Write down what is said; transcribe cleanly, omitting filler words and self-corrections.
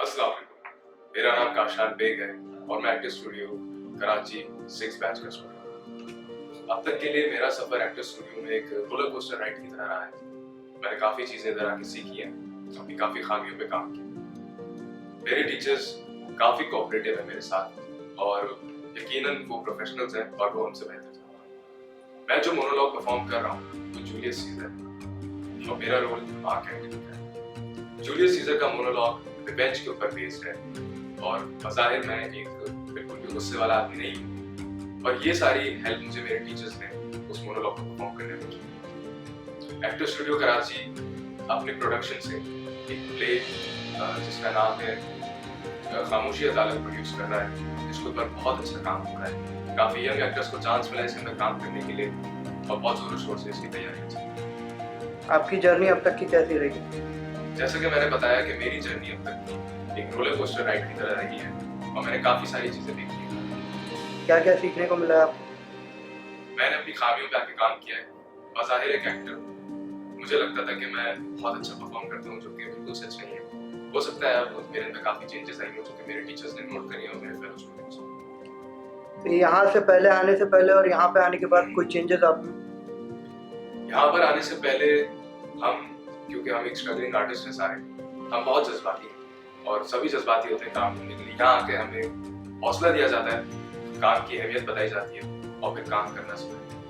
अस्सलाम वालेकुम। मेरा नाम काशान बेग है और मैं एक्टर स्टूडियो कराची 6 बैच का स्टूडेंट हूँ। अब तक के लिए मेरा सफर एक्टर स्टूडियो में एक रोलर कोस्टर राइड की तरह रहा है। मैंने काफी चीजें इधर आके सीखी हैं, अपनी काफी खामियों पे काम किया। मेरे टीचर्स काफी कोऑपरेटिव है मेरे साथ और यकीनन वो प्रोफेशनल्स हैं और वो हमसे बेहतर हैं। मैं जो मोनोलॉग परफॉर्म कर रहा हूँ वो जूलियस सीजर है और मेरा रोल मार्क एंटनी का है। जूलियस सीजर का मोनोलॉग रिवेंज के ऊपर बेस्ड है और बज़ाहिर मैं एक बिल्कुल भी गुस्से वाला आदमी नहीं हूँ और ये सारी हेल्प मुझे मेरे टीचर्स ने उस मोनोलॉग को परफॉर्म करने में की। एक्टर स्टूडियो कराची अपने प्रोडक्शन से एक प्ले जिसका नाम है खामोशी अदालत प्रोड्यूस कर रहा है, जिसके ऊपर बहुत अच्छा काम हो रहा है। काफी यंग एक्टर्स को चांस मिला इसके अंदर काम करने के लिए और बहुत जोरों शोर से इसकी तैयारी चल रही है। आपकी जर्नी अब तक की कैसी रही? जैसा कि मैंने बताया कि मेरी जर्नी अब तक की एक रोलर कोस्टर राइड की तरह रही है और मैंने काफी सारी चीजें देखी हैं। क्या क्या सीखने को मिला आपको? मैंने अपनी खामियों पे आके काम किया है। बज़ाहिर एक एक्टर मुझे लगता था कि मैं बहुत अच्छा परफॉर्म करता हूँ, जो कि बिल्कुल सच नहीं है। हो सकता है अब मेरे अंदर काफी चेंजेस आई हो जो कि मेरे टीचर्स ने नोट करी और मेरे फेलो स्टूडेंट्स ने। तो यहाँ से पहले आने से पहले और यहाँ पे आने के बाद कोई चेंजेस आप में? यहाँ पर आने से पहले हम, क्योंकि हम एक स्ट्रगलिंग आर्टिस्ट हैं सारे, हम बहुत जज्बाती हैं और सभी जज्बाती होते हैं काम करने के लिए। यहाँ आके हमें हौसला दिया जाता है, काम की अहमियत बताई जाती है और फिर काम करना सिखाया।